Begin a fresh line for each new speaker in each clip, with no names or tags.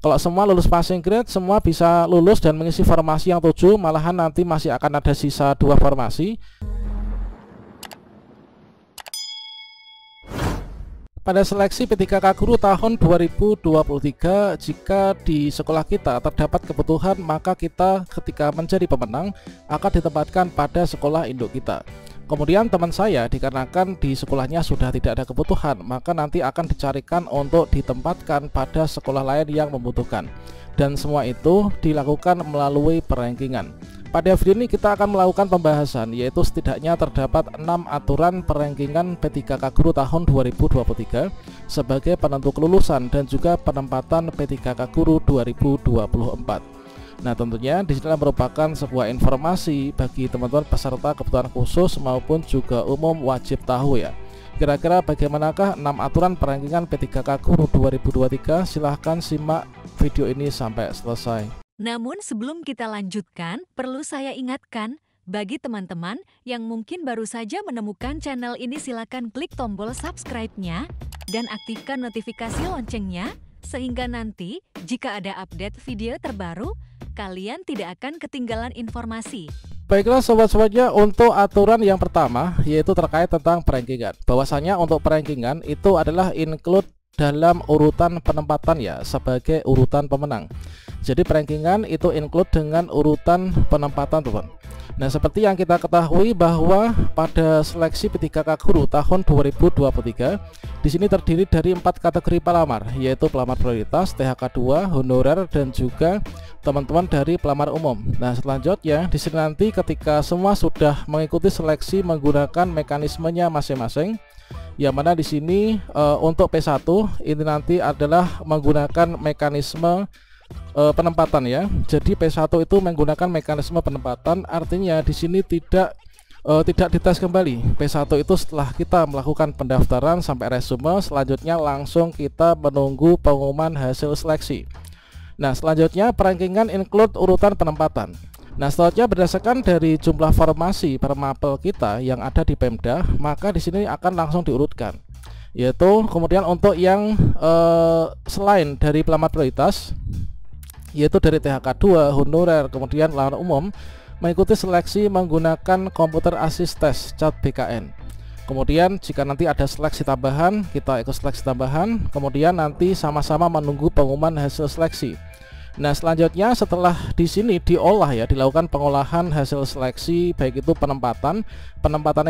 Kalau semua lulus passing grade, semua bisa lulus dan mengisi formasi yang 7, malahan nanti masih akan ada sisa 2 formasi. Pada seleksi P3K Guru tahun 2023, jika di sekolah kita terdapat kebutuhan, maka kita ketika menjadi pemenang akan ditempatkan pada sekolah induk kita. Kemudian teman saya dikarenakan di sekolahnya sudah tidak ada kebutuhan, maka nanti akan dicarikan untuk ditempatkan pada sekolah lain yang membutuhkan. Dan semua itu dilakukan melalui perankingan. Pada video ini kita akan melakukan pembahasan, yaitu setidaknya terdapat 6 aturan perankingan P3K Guru tahun 2023 sebagai penentu kelulusan dan juga penempatan P3K Guru 2024. Nah, tentunya di sini merupakan sebuah informasi bagi teman-teman peserta kebutuhan khusus maupun juga umum wajib tahu ya. Kira-kira bagaimanakah 6 aturan perankingan P3K Guru 2023? Silahkan simak video ini sampai selesai.
Namun sebelum kita lanjutkan, perlu saya ingatkan bagi teman-teman yang mungkin baru saja menemukan channel ini, silakan klik tombol subscribe-nya dan aktifkan notifikasi loncengnya sehingga nanti jika ada update video terbaru, kalian tidak akan ketinggalan informasi.
Baiklah sobat-sobatnya, untuk aturan yang pertama yaitu terkait tentang perankingan. Bahwasanya untuk perankingan itu adalah include dalam urutan penempatan ya, sebagai urutan pemenang. Jadi perankingan itu include dengan urutan penempatan teman. Nah, seperti yang kita ketahui bahwa pada seleksi P3K Guru tahun 2023 di sini terdiri dari 4 kategori pelamar, yaitu pelamar prioritas, THK2, honorer, dan juga teman-teman dari pelamar umum. Nah, selanjutnya di sini nanti ketika semua sudah mengikuti seleksi menggunakan mekanismenya masing-masing, yang mana di sini untuk P1 ini nanti adalah menggunakan mekanisme penempatan ya. Jadi P1 itu menggunakan mekanisme penempatan, artinya di sini tidak dites kembali. P1 itu setelah kita melakukan pendaftaran sampai resume, selanjutnya langsung kita menunggu pengumuman hasil seleksi. Nah, selanjutnya perankingan include urutan penempatan. Nah, selanjutnya berdasarkan dari jumlah formasi per mapel kita yang ada di Pemda, maka di sini akan langsung diurutkan. Yaitu kemudian untuk yang selain dari pelamar prioritas, yaitu dari THK2, honorer, kemudian pelamar umum, mengikuti seleksi menggunakan komputer assist test CAT BKN. Kemudian jika nanti ada seleksi tambahan, kita ikut seleksi tambahan, kemudian nanti sama-sama menunggu pengumuman hasil seleksi. Nah, selanjutnya setelah di sini diolah ya, dilakukan pengolahan hasil seleksi, baik itu penempatan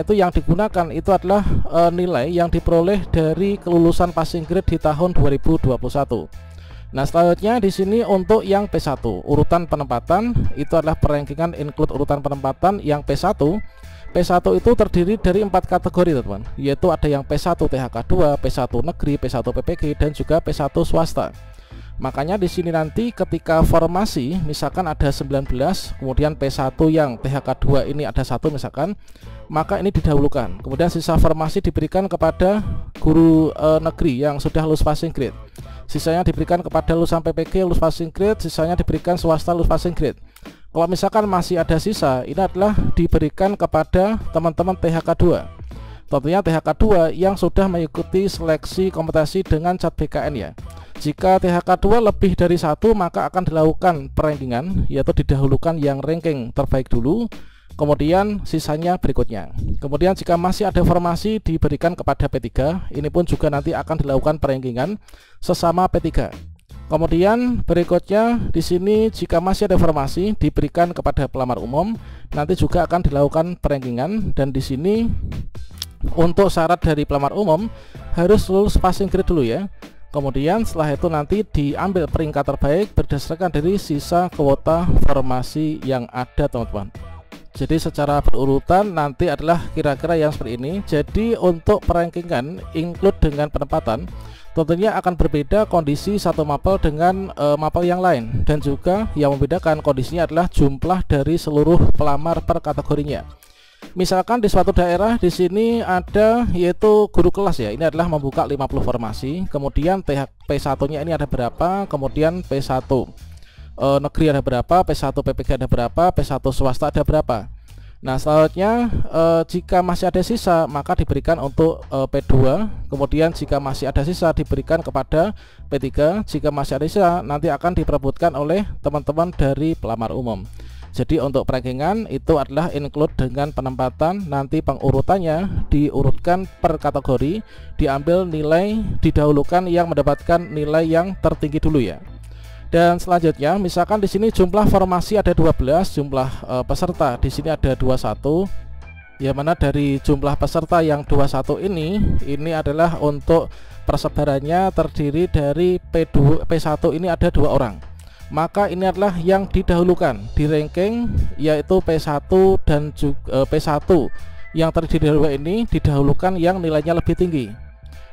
itu yang digunakan itu adalah nilai yang diperoleh dari kelulusan passing grade di tahun 2021. Nah, selanjutnya di sini untuk yang P1 urutan penempatan itu adalah perankingan include urutan penempatan yang P1. P1 itu terdiri dari 4 kategori teman-teman, yaitu ada yang P1 THK2, P1 negeri, P1 PPG, dan juga P1 swasta. Makanya di sini nanti ketika formasi misalkan ada 19, kemudian P1 yang THK2 ini ada 1 misalkan, maka ini didahulukan. Kemudian sisa formasi diberikan kepada guru negeri yang sudah lulus passing grade. Sisanya diberikan kepada lulusan PPG lulus passing grade, sisanya diberikan swasta lulus passing grade. Kalau misalkan masih ada sisa, ini adalah diberikan kepada teman-teman THK2. Tentunya THK2 yang sudah mengikuti seleksi kompetensi dengan CAT BKN ya. Jika THK2 lebih dari 1, maka akan dilakukan perankingan, yaitu didahulukan yang ranking terbaik dulu, kemudian sisanya berikutnya. Kemudian jika masih ada formasi diberikan kepada P3, ini pun juga nanti akan dilakukan perankingan sesama P3. Kemudian berikutnya di sini jika masih ada formasi diberikan kepada pelamar umum, nanti juga akan dilakukan perankingan. Dan di sini untuk syarat dari pelamar umum harus lulus passing grade dulu ya. Kemudian setelah itu nanti diambil peringkat terbaik berdasarkan dari sisa kuota formasi yang ada teman-teman. Jadi secara berurutan nanti adalah kira-kira yang seperti ini. Jadi untuk perankingan include dengan penempatan tentunya akan berbeda kondisi satu mapel dengan mapel yang lain, dan juga yang membedakan kondisinya adalah jumlah dari seluruh pelamar per kategorinya. Misalkan di suatu daerah di sini ada yaitu guru kelas ya, ini adalah membuka 50 formasi, kemudian P1-nya ini ada berapa, kemudian P1 negeri ada berapa, P1 PPG ada berapa, P1 swasta ada berapa. Nah, selanjutnya jika masih ada sisa maka diberikan untuk P2, kemudian jika masih ada sisa diberikan kepada P3, jika masih ada sisa nanti akan diperebutkan oleh teman-teman dari pelamar umum. Jadi untuk rankingan itu adalah include dengan penempatan, nanti pengurutannya diurutkan per kategori, diambil nilai, didahulukan yang mendapatkan nilai yang tertinggi dulu ya. Dan selanjutnya misalkan di sini jumlah formasi ada 12, jumlah peserta di sini ada 21. Yang mana dari jumlah peserta yang 21 ini adalah untuk persebarannya terdiri dari P1 ini ada 2 orang. Maka ini adalah yang didahulukan di ranking, yaitu P1 dan juga P1 yang terdiri dari 2 ini didahulukan yang nilainya lebih tinggi.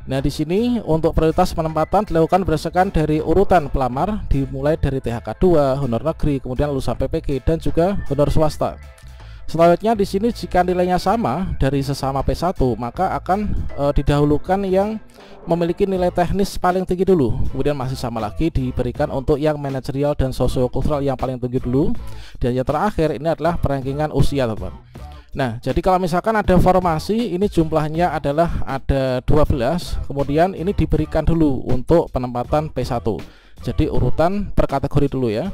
Nah, di sini untuk prioritas penempatan dilakukan berdasarkan dari urutan pelamar, dimulai dari THK 2, honor negeri, kemudian lulusan PPG dan juga honor swasta. Selanjutnya di sini jika nilainya sama dari sesama P1, maka akan didahulukan yang memiliki nilai teknis paling tinggi dulu. Kemudian masih sama lagi diberikan untuk yang manajerial dan sosiokultural yang paling tinggi dulu. Dan yang terakhir ini adalah perankingan usia, teman-teman. Nah, jadi kalau misalkan ada formasi ini jumlahnya adalah ada 12, kemudian ini diberikan dulu untuk penempatan P1. Jadi urutan per kategori dulu ya.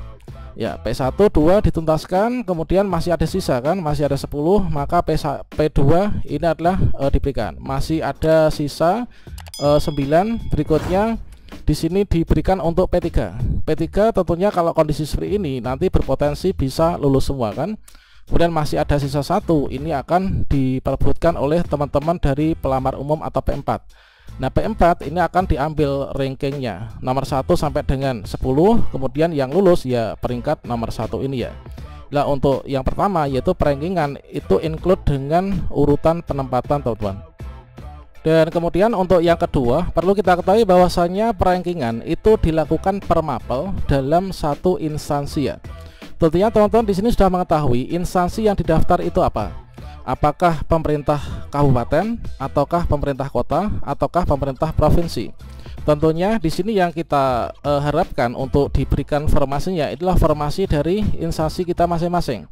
Ya, P1 2 dituntaskan, kemudian masih ada sisa kan, masih ada 10, maka P2 ini adalah diberikan. Masih ada sisa 9, berikutnya di sini diberikan untuk P3. P3 tentunya kalau kondisi seperti ini nanti berpotensi bisa lulus semua kan. Kemudian masih ada sisa 1, ini akan diperebutkan oleh teman-teman dari pelamar umum atau P4. Nah, P4 ini akan diambil rankingnya nomor 1 sampai dengan 10, kemudian yang lulus ya peringkat nomor 1 ini ya. Nah, untuk yang pertama yaitu perankingan itu include dengan urutan penempatan, teman-teman. Dan kemudian untuk yang kedua perlu kita ketahui bahwasannya perankingan itu dilakukan per mapel dalam satu instansi ya. Tentunya teman-teman di sini sudah mengetahui instansi yang didaftar itu apa. Apakah pemerintah kabupaten, ataukah pemerintah kota, ataukah pemerintah provinsi. Tentunya di sini yang kita harapkan untuk diberikan formasinya itulah formasi dari instansi kita masing-masing.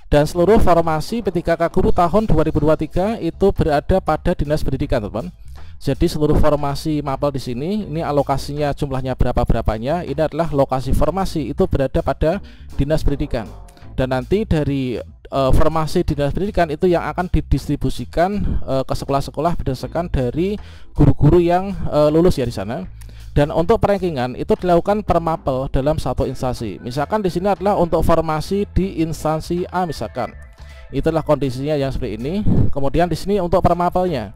Dan seluruh formasi P3K Guru tahun 2023 itu berada pada Dinas Pendidikan, teman-teman. Jadi seluruh formasi mapel di sini ini alokasinya jumlahnya berapanya ini adalah lokasi formasi itu berada pada Dinas Pendidikan. Dan nanti dari formasi Dinas Pendidikan itu yang akan didistribusikan ke sekolah-sekolah berdasarkan dari guru-guru yang lulus ya di sana. Dan untuk perankingan itu dilakukan per mapel dalam satu instansi. Misalkan di sini adalah untuk formasi di instansi A misalkan. Itulah kondisinya yang seperti ini. Kemudian di sini untuk per mapelnya.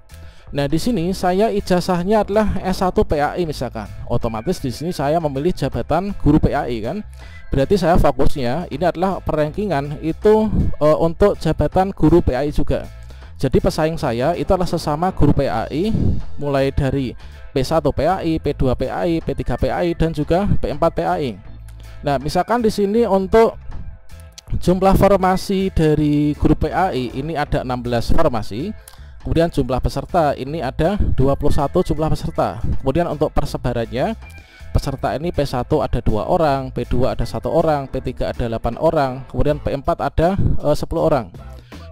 Nah, di sini saya ijazahnya adalah S1 PAI misalkan. Otomatis di sini saya memilih jabatan guru PAI kan. Berarti saya fokusnya ini adalah perankingan itu untuk jabatan guru PAI juga. Jadi pesaing saya itu adalah sesama guru PAI mulai dari P1 PAI, P2 PAI, P3 PAI dan juga P4 PAI. Nah, misalkan di sini untuk jumlah formasi dari guru PAI ini ada 16 formasi. Kemudian jumlah peserta ini ada 21 jumlah peserta. Kemudian untuk persebarannya peserta ini P1 ada 2 orang, P2 ada 1 orang, P3 ada 8 orang, kemudian P4 ada 10 orang.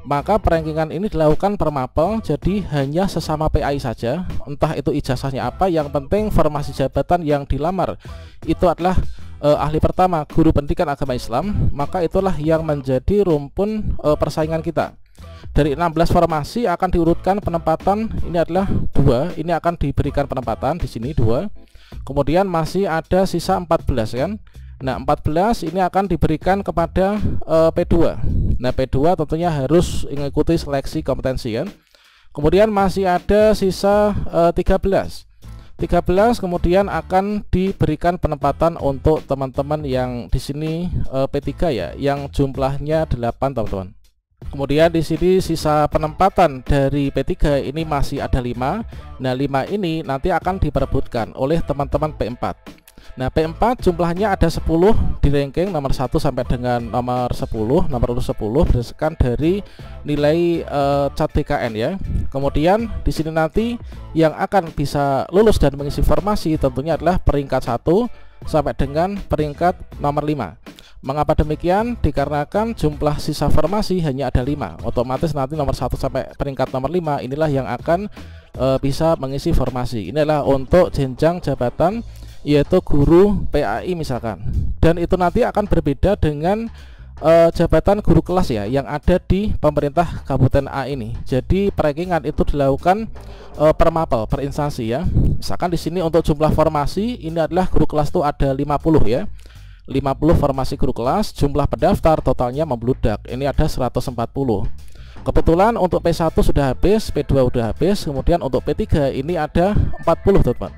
Maka perankingan ini dilakukan per mapel, jadi hanya sesama PAI saja. Entah itu ijazahnya apa, yang penting formasi jabatan yang dilamar itu adalah ahli pertama guru pendidikan agama Islam. Maka itulah yang menjadi rumpun persaingan kita. Dari 16 formasi akan diurutkan penempatan ini adalah 2, ini akan diberikan penempatan di sini 2. Kemudian masih ada sisa 14 kan. Nah, 14 ini akan diberikan kepada P2. Nah, P2 tentunya harus mengikuti seleksi kompetensi kan. Kemudian masih ada sisa 13 kemudian akan diberikan penempatan untuk teman-teman yang di sini P3 ya, yang jumlahnya 8, teman-teman. Kemudian di sini sisa penempatan dari P3 ini masih ada 5. Nah, 5 ini nanti akan diperebutkan oleh teman-teman P4. Nah, P4 jumlahnya ada 10 di ranking nomor 1 sampai dengan nomor 10, nomor urut 10 berdasarkan dari nilai CAT BKN ya. Kemudian di sini nanti yang akan bisa lulus dan mengisi formasi tentunya adalah peringkat 1 sampai dengan peringkat nomor 5. Mengapa demikian? Dikarenakan jumlah sisa formasi hanya ada 5. Otomatis nanti nomor 1 sampai peringkat nomor 5 inilah yang akan bisa mengisi formasi. Inilah untuk jenjang jabatan, yaitu guru PAI misalkan. Dan itu nanti akan berbeda dengan jabatan guru kelas ya yang ada di pemerintah Kabupaten A ini. Jadi perankingan itu dilakukan per mapel, per instansi ya. Misalkan di sini untuk jumlah formasi ini adalah guru kelas itu ada 50 ya. 50 formasi guru kelas, jumlah pendaftar totalnya membludak. Ini ada 140. Kebetulan untuk P1 sudah habis, P2 sudah habis, kemudian untuk P3 ini ada 40 teman-teman.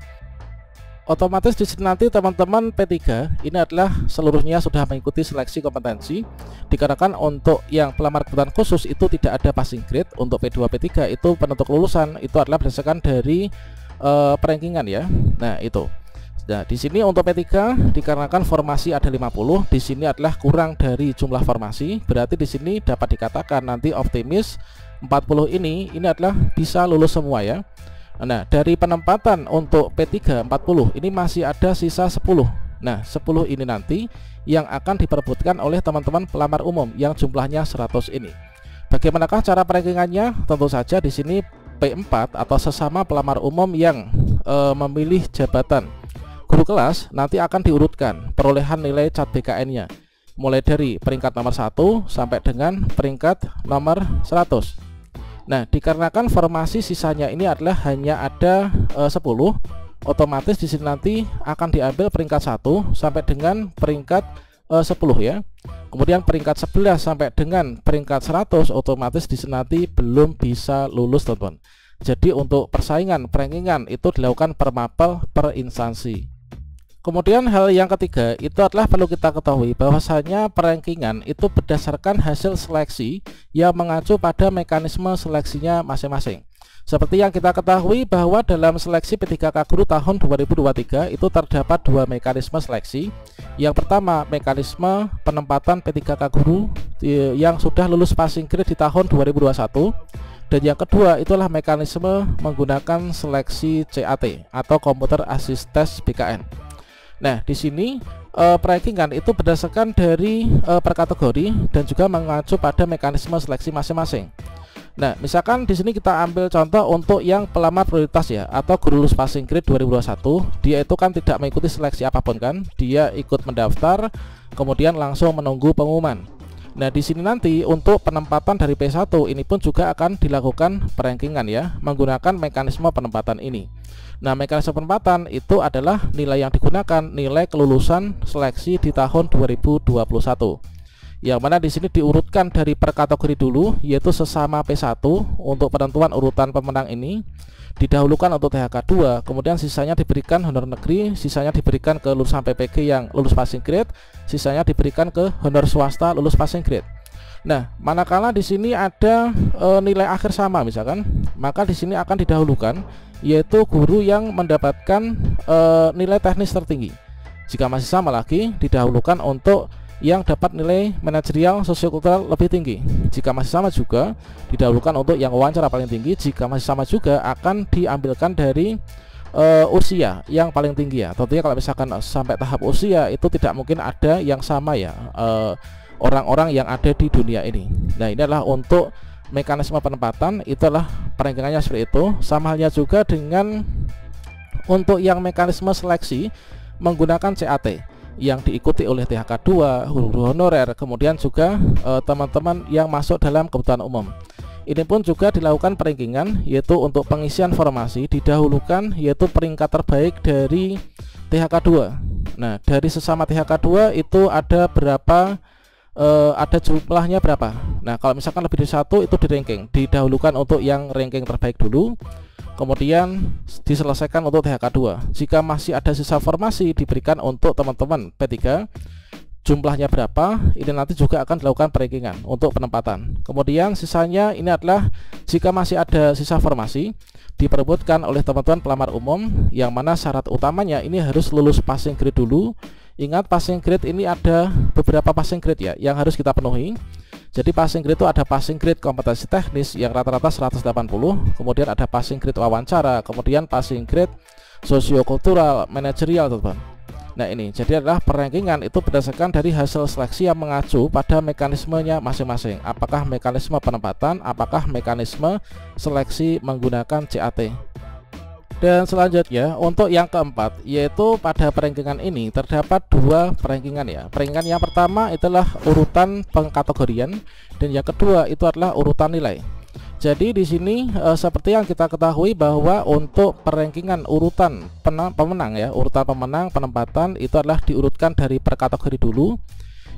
Otomatis di sini nanti teman-teman P3 ini adalah seluruhnya sudah mengikuti seleksi kompetensi. Dikarenakan untuk yang pelamar kebutuhan khusus itu tidak ada passing grade. Untuk P2 P3 itu penentu kelulusan itu adalah berdasarkan dari perankingan ya. Nah, itu. Nah, di sini untuk P3 dikarenakan formasi ada 50, di sini adalah kurang dari jumlah formasi. Berarti di sini dapat dikatakan nanti optimis 40 ini adalah bisa lulus semua ya. Nah, dari penempatan untuk P3 40 ini masih ada sisa 10. Nah, 10 ini nanti yang akan diperebutkan oleh teman-teman pelamar umum yang jumlahnya 100 ini. Bagaimanakah cara perankingannya? Tentu saja di sini P4 atau sesama pelamar umum yang memilih jabatan guru kelas nanti akan diurutkan perolehan nilai CAT BKN-nya mulai dari peringkat nomor 1 sampai dengan peringkat nomor 100. Nah, dikarenakan formasi sisanya ini adalah hanya ada 10, otomatis di sini nanti akan diambil peringkat 1 sampai dengan peringkat 10 ya. Kemudian peringkat 11 sampai dengan peringkat 100 otomatis di sini nanti belum bisa lulus teman-teman. Jadi untuk persaingan perankingan itu dilakukan per mapel, per instansi. Kemudian hal yang ketiga itu adalah perlu kita ketahui bahwasanya perankingan itu berdasarkan hasil seleksi yang mengacu pada mekanisme seleksinya masing-masing. Seperti yang kita ketahui bahwa dalam seleksi P3K Guru tahun 2023 itu terdapat 2 mekanisme seleksi. Yang pertama mekanisme penempatan P3K Guru yang sudah lulus passing grade di tahun 2021. Dan yang kedua itulah mekanisme menggunakan seleksi CAT atau Computer Assist Test BKN. Nah, di sini perankingan itu berdasarkan dari per kategori dan juga mengacu pada mekanisme seleksi masing-masing. Nah, misalkan di sini kita ambil contoh untuk yang pelamar prioritas ya atau guru lulus passing grade 2021, dia itu kan tidak mengikuti seleksi apapun kan, dia ikut mendaftar kemudian langsung menunggu pengumuman. Nah, di sini nanti untuk penempatan dari P1 ini pun juga akan dilakukan perankingan ya menggunakan mekanisme penempatan ini. Nah, mekanisme penempatan itu adalah nilai yang digunakan nilai kelulusan seleksi di tahun 2021. Yang mana di sini diurutkan dari per kategori dulu, yaitu sesama P1 untuk penentuan urutan pemenang ini didahulukan untuk THK 2, kemudian sisanya diberikan honor negeri, sisanya diberikan ke lulusan PPG yang lulus passing grade, sisanya diberikan ke honor swasta lulus passing grade. Nah, manakala di sini ada nilai akhir sama misalkan, maka di sini akan didahulukan yaitu guru yang mendapatkan nilai teknis tertinggi. Jika masih sama lagi, didahulukan untuk yang dapat nilai manajerial sosiokultural lebih tinggi. Jika masih sama juga, didahulukan untuk yang wawancara paling tinggi. Jika masih sama juga, akan diambilkan dari usia yang paling tinggi ya. Tentunya kalau misalkan sampai tahap usia itu tidak mungkin ada yang sama ya orang-orang yang ada di dunia ini. Nah, ini adalah untuk mekanisme penempatan, itulah perankingannya seperti itu. Sama halnya juga dengan untuk yang mekanisme seleksi menggunakan CAT yang diikuti oleh THK 2, guru honorer, kemudian juga teman-teman yang masuk dalam kebutuhan umum. Ini pun juga dilakukan perankingan, yaitu untuk pengisian formasi didahulukan yaitu peringkat terbaik dari THK 2. Nah, dari sesama THK 2 itu ada berapa, ada jumlahnya berapa. Nah, kalau misalkan lebih dari 1 itu di ranking, didahulukan untuk yang ranking terbaik dulu, kemudian diselesaikan untuk THK 2. Jika masih ada sisa formasi diberikan untuk teman-teman P3, jumlahnya berapa, ini nanti juga akan dilakukan perankingan untuk penempatan. Kemudian sisanya ini adalah jika masih ada sisa formasi diperebutkan oleh teman-teman pelamar umum, yang mana syarat utamanya ini harus lulus passing grade dulu. Ingat, passing grade ini ada beberapa passing grade ya yang harus kita penuhi. Jadi passing grade itu ada passing grade kompetensi teknis yang rata-rata 180, kemudian ada passing grade wawancara, kemudian passing grade sosiokultural, manajerial teman-teman. Nah ini jadi adalah perankingan itu berdasarkan dari hasil seleksi yang mengacu pada mekanismenya masing-masing. Apakah mekanisme penempatan, apakah mekanisme seleksi menggunakan CAT. Dan selanjutnya untuk yang keempat, yaitu pada perankingan ini terdapat dua perankingan ya. Perankingan yang pertama itulah urutan pengkategorian dan yang kedua itu adalah urutan nilai. Jadi di sini seperti yang kita ketahui bahwa untuk perankingan urutan pemenang ya, urutan pemenang penempatan itu adalah diurutkan dari per kategori dulu,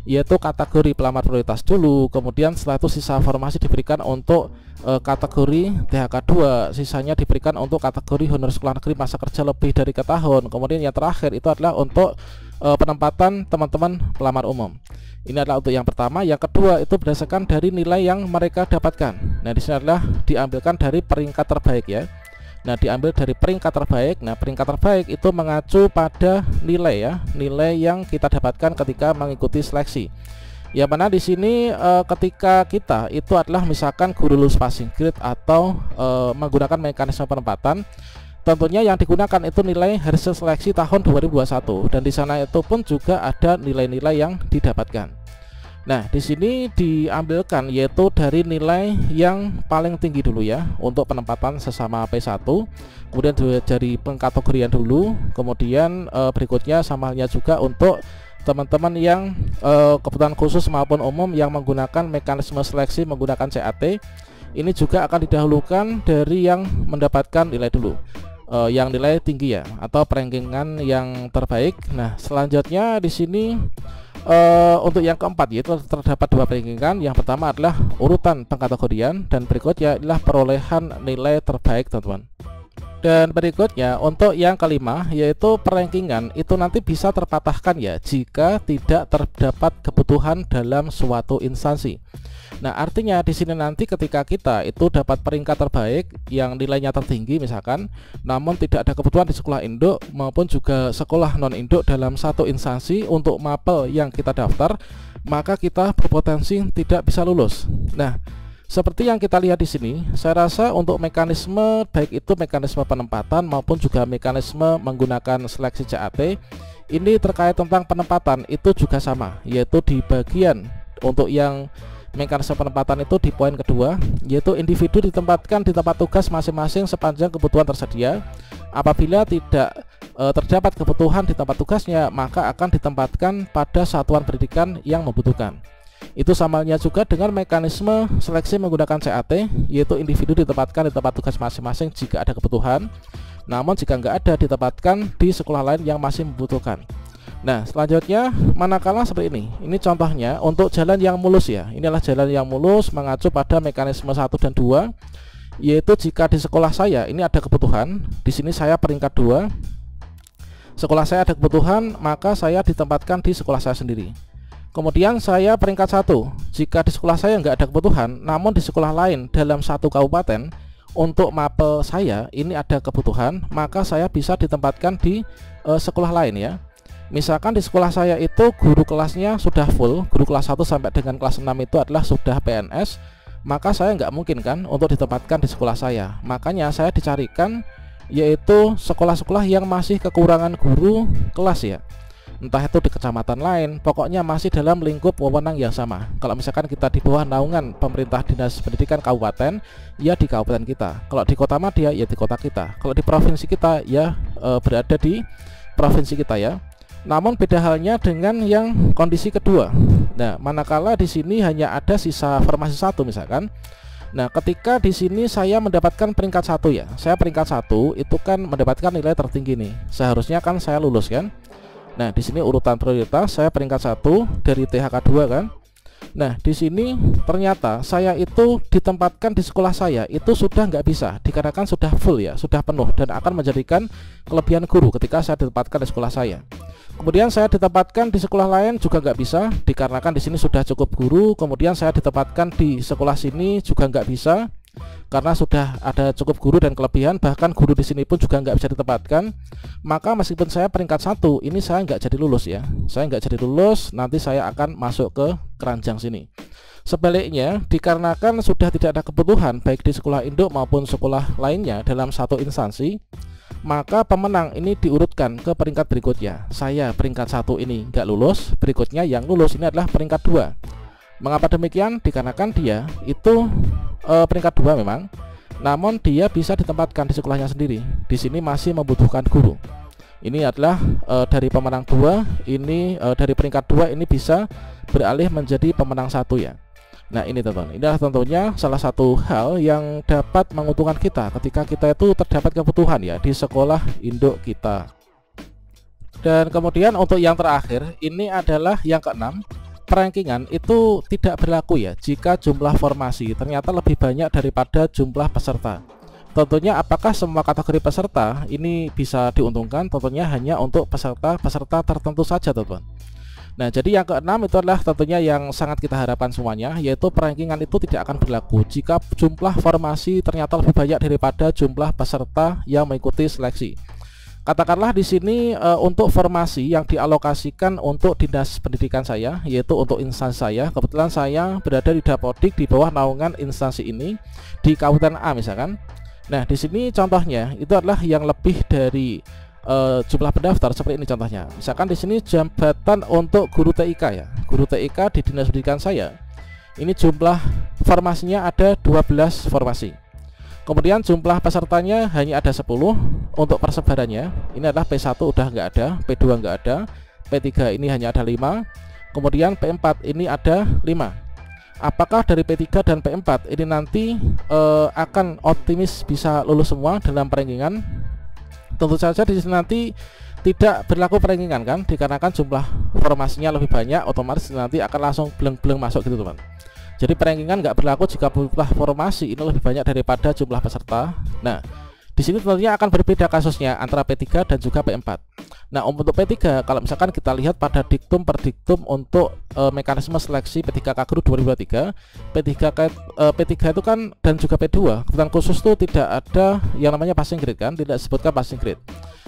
yaitu kategori pelamar prioritas dulu, kemudian setelah itu sisa formasi diberikan untuk kategori THK2, sisanya diberikan untuk kategori honor sekolah negeri masa kerja lebih dari ke tahun, kemudian yang terakhir itu adalah untuk penempatan teman-teman pelamar umum. Ini adalah untuk yang pertama. Yang kedua itu berdasarkan dari nilai yang mereka dapatkan. Nah di sini adalah diambilkan dari peringkat terbaik ya. Nah diambil dari peringkat terbaik. Nah peringkat terbaik itu mengacu pada nilai ya, nilai yang kita dapatkan ketika mengikuti seleksi. Ya mana di sini ketika kita itu adalah misalkan guru lulus passing grade atau menggunakan mekanisme penempatan. Tentunya yang digunakan itu nilai hasil seleksi tahun 2021 dan di sana itu pun juga ada nilai-nilai yang didapatkan. Nah, di sini diambilkan yaitu dari nilai yang paling tinggi dulu ya untuk penempatan sesama P1. Kemudian dari pengkategorian dulu, kemudian berikutnya sama halnya juga untuk teman-teman yang kebutuhan khusus maupun umum yang menggunakan mekanisme seleksi menggunakan CAT. Ini juga akan didahulukan dari yang mendapatkan nilai dulu. Yang nilai tinggi ya atau perankingan yang terbaik. Nah selanjutnya di sini untuk yang keempat yaitu terdapat dua perankingan. Yang pertama adalah urutan pengkategorian dan berikutnya adalah perolehan nilai terbaik teman-teman. Dan berikutnya untuk yang kelima yaitu perankingan itu nanti bisa terpatahkan ya jika tidak terdapat kebutuhan dalam suatu instansi. Nah artinya di sini nanti ketika kita itu dapat peringkat terbaik yang nilainya tertinggi misalkan, namun tidak ada kebutuhan di sekolah induk maupun juga sekolah non induk dalam satu instansi untuk mapel yang kita daftar, maka kita berpotensi tidak bisa lulus. Nah seperti yang kita lihat di sini, saya rasa untuk mekanisme baik itu mekanisme penempatan maupun juga mekanisme menggunakan seleksi CAT ini terkait tentang penempatan itu juga sama, yaitu di bagian untuk yang mekanisme penempatan itu di poin kedua, yaitu individu ditempatkan di tempat tugas masing-masing sepanjang kebutuhan tersedia. Apabila tidak terdapat kebutuhan di tempat tugasnya, maka akan ditempatkan pada satuan pendidikan yang membutuhkan. Itu samanya juga dengan mekanisme seleksi menggunakan CAT, yaitu individu ditempatkan di tempat tugas masing-masing jika ada kebutuhan, namun jika nggak ada ditempatkan di sekolah lain yang masih membutuhkan. Nah selanjutnya manakala seperti ini contohnya untuk jalan yang mulus ya. Inilah jalan yang mulus mengacu pada mekanisme 1 dan 2, yaitu jika di sekolah saya ini ada kebutuhan, di sini saya peringkat 2, sekolah saya ada kebutuhan, maka saya ditempatkan di sekolah saya sendiri. Kemudian saya peringkat 1, jika di sekolah saya nggak ada kebutuhan, namun di sekolah lain dalam satu kabupaten untuk mapel saya ini ada kebutuhan, maka saya bisa ditempatkan di sekolah lain ya. Misalkan di sekolah saya itu guru kelasnya sudah full, guru kelas 1 sampai dengan kelas 6 itu adalah sudah PNS, maka saya nggak mungkin kan untuk ditempatkan di sekolah saya. Makanya saya dicarikan yaitu sekolah-sekolah yang masih kekurangan guru kelas ya, entah itu di kecamatan lain, pokoknya masih dalam lingkup wewenang yang sama. Kalau misalkan kita di bawah naungan pemerintah dinas pendidikan kabupaten, ya di kabupaten kita. Kalau di kota Madia ya di kota kita. Kalau di provinsi kita ya berada di provinsi kita ya. Namun beda halnya dengan yang kondisi kedua. Nah, manakala di sini hanya ada sisa formasi 1 misalkan. Nah, ketika di sini saya mendapatkan peringkat 1 ya. Saya peringkat 1 itu kan mendapatkan nilai tertinggi nih. Seharusnya kan saya lulus kan. Nah, di sini urutan prioritas saya peringkat 1 dari THK2 kan. Nah, di sini ternyata saya itu ditempatkan di sekolah saya itu sudah nggak bisa dikarenakan sudah full ya, sudah penuh dan akan menjadikan kelebihan guru ketika saya ditempatkan di sekolah saya. Kemudian saya ditempatkan di sekolah lain juga nggak bisa dikarenakan di sini sudah cukup guru. Kemudian saya ditempatkan di sekolah sini juga nggak bisa karena sudah ada cukup guru dan kelebihan, bahkan guru di sini pun juga nggak bisa ditempatkan. Maka meskipun saya peringkat 1 ini saya nggak jadi lulus ya, saya nggak jadi lulus, nanti saya akan masuk ke keranjang sini. Sebaliknya dikarenakan sudah tidak ada kebutuhan baik di sekolah induk maupun sekolah lainnya dalam satu instansi, maka pemenang ini diurutkan ke peringkat berikutnya. Saya peringkat 1 ini nggak lulus, berikutnya yang lulus ini adalah peringkat 2. Mengapa demikian? Dikarenakan dia itu peringkat 2 memang, namun dia bisa ditempatkan di sekolahnya sendiri. Di sini masih membutuhkan guru. Ini adalah dari pemenang 2 ini dari peringkat 2 ini bisa beralih menjadi pemenang 1 ya. Nah ini teman-teman, ini adalah tentunya salah satu hal yang dapat menguntungkan kita ketika kita itu terdapat kebutuhan ya di sekolah induk kita. Dan kemudian untuk yang terakhir ini adalah yang keenam, perankingan itu tidak berlaku ya jika jumlah formasi ternyata lebih banyak daripada jumlah peserta. Tentunya apakah semua kategori peserta ini bisa diuntungkan? Tentunya hanya untuk peserta tertentu saja teman-teman. Nah jadi yang keenam itu adalah tentunya yang sangat kita harapkan semuanya, yaitu perankingan itu tidak akan berlaku jika jumlah formasi ternyata lebih banyak daripada jumlah peserta yang mengikuti seleksi. Katakanlah di sini untuk formasi yang dialokasikan untuk dinas pendidikan saya, yaitu untuk instansi saya, kebetulan saya berada di Dapodik di bawah naungan instansi ini di Kabupaten A misalkan. Nah di sini contohnya itu adalah yang lebih dari jumlah pendaftar seperti ini contohnya. Misalkan di sini jabatan untuk guru TIK ya, guru TIK di dinas pendidikan saya. Ini jumlah formasinya ada 12 formasi. Kemudian jumlah pesertanya hanya ada 10. Untuk persebarannya ini adalah P1 udah nggak ada, P2 nggak ada, P3 ini hanya ada 5. Kemudian P4 ini ada 5. Apakah dari P3 dan P4 ini nanti akan optimis bisa lulus semua dalam perankingan? Tentu saja di sini nanti tidak berlaku perankingan kan, dikarenakan jumlah formasinya lebih banyak, otomatis nanti akan langsung bleng-bleng masuk gitu teman. Jadi perankingan nggak berlaku jika jumlah formasi ini lebih banyak daripada jumlah peserta. Nah di sini tentunya akan berbeda kasusnya antara P3 dan juga P4. Nah untuk P3 kalau misalkan kita lihat pada diktum per diktum untuk mekanisme seleksi P3K Guru 2023, P3 itu kan dan juga P2 kebetulan khusus itu tidak ada yang namanya passing grade kan, tidak disebutkan passing grade.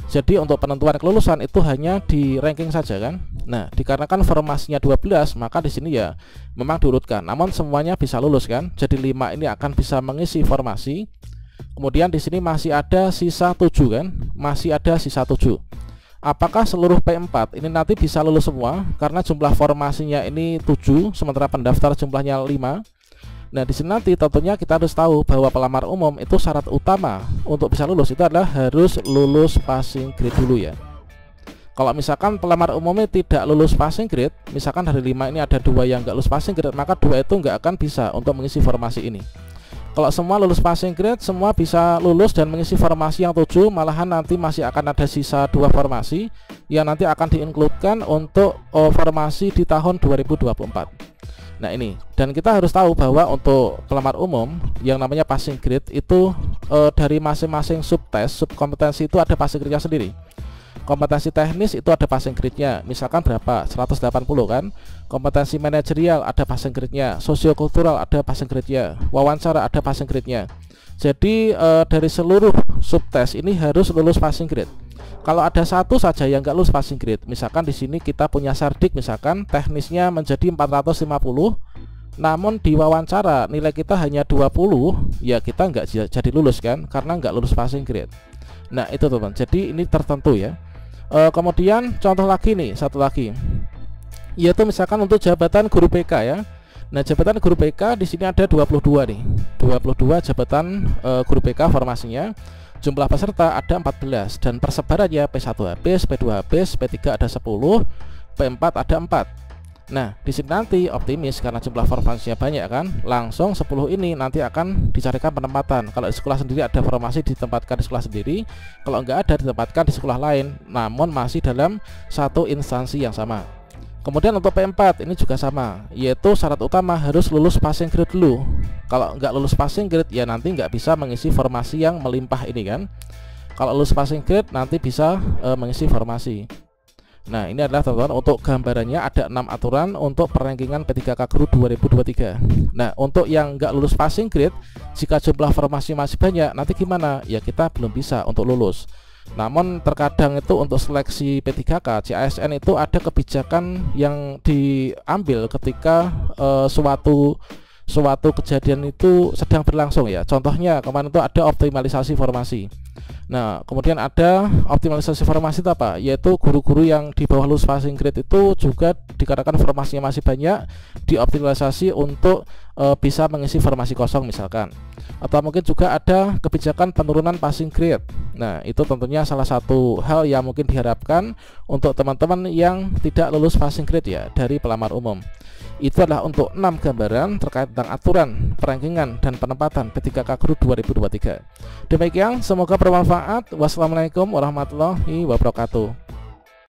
Jadi untuk penentuan kelulusan itu hanya di ranking saja kan. Nah dikarenakan formasinya 12 maka di sini ya memang diurutkan, namun semuanya bisa lulus kan. Jadi 5 ini akan bisa mengisi formasi. Kemudian di sini masih ada sisa 7 kan, masih ada sisa 7. Apakah seluruh P4 ini nanti bisa lulus semua karena jumlah formasinya ini 7 sementara pendaftar jumlahnya 5. Nah di sini nanti tentunya kita harus tahu bahwa pelamar umum itu syarat utama untuk bisa lulus itu adalah harus lulus passing grade dulu ya. Kalau misalkan pelamar umumnya tidak lulus passing grade, misalkan dari 5 ini ada 2 yang nggak lulus passing grade, maka 2 itu nggak akan bisa untuk mengisi formasi ini. Kalau semua lulus passing grade, semua bisa lulus dan mengisi formasi yang 7, malahan nanti masih akan ada sisa 2 formasi yang nanti akan diinkludkan untuk formasi di tahun 2024. Nah ini, dan kita harus tahu bahwa untuk pelamar umum yang namanya passing grade itu dari masing-masing subtes, subkompetensi itu ada passing grade-nya sendiri. Kompetensi teknis itu ada passing grade-nya, misalkan berapa? 180 kan. Kompetensi manajerial ada passing grade-nya, sosiokultural ada passing grade-nya, wawancara ada passing grade-nya. Jadi dari seluruh subtes ini harus lulus passing grade. Kalau ada satu saja yang nggak lulus passing grade, misalkan di sini kita punya sardik, misalkan teknisnya menjadi 450, namun di wawancara nilai kita hanya 20, ya kita nggak jadi lulus kan, karena nggak lulus passing grade. Nah itu teman, jadi ini tertentu ya. Kemudian contoh lagi nih, satu lagi, yaitu misalkan untuk jabatan guru PK ya. Nah jabatan guru PK di sini ada 22 nih, 22 jabatan guru PK formasinya. Jumlah peserta ada 14 dan persebarannya P1 habis, P2 habis, P3 ada 10, P4 ada 4. Nah di sini nanti optimis karena jumlah formasinya banyak kan, langsung 10 ini nanti akan dicarikan penempatan. Kalau di sekolah sendiri ada formasi ditempatkan di sekolah sendiri, kalau enggak ada ditempatkan di sekolah lain, namun masih dalam satu instansi yang sama. Kemudian untuk P4 ini juga sama, yaitu syarat utama harus lulus passing grade dulu. Kalau nggak lulus passing grade ya nanti nggak bisa mengisi formasi yang melimpah ini kan. Kalau lulus passing grade nanti bisa mengisi formasi. Nah ini adalah teman-teman untuk gambarannya ada 6 aturan untuk perankingan P3K Guru 2023. Nah untuk yang nggak lulus passing grade, jika jumlah formasi masih banyak nanti gimana? Ya kita belum bisa untuk lulus. Namun terkadang itu untuk seleksi P3K CASN itu ada kebijakan yang diambil ketika suatu kejadian itu sedang berlangsung ya. Contohnya kemarin itu ada optimalisasi formasi. Nah, kemudian ada optimalisasi formasi itu apa? Yaitu guru-guru yang di bawah lulus passing grade itu juga dikarenakan formasinya masih banyak, dioptimalisasi untuk bisa mengisi formasi kosong misalkan. Atau mungkin juga ada kebijakan penurunan passing grade. Nah, itu tentunya salah satu hal yang mungkin diharapkan untuk teman-teman yang tidak lulus passing grade ya dari pelamar umum. Itu adalah untuk 6 gambaran terkait tentang aturan, perankingan, dan penempatan P3K Guru 2023. Demikian, semoga bermanfaat. Wassalamualaikum warahmatullahi wabarakatuh.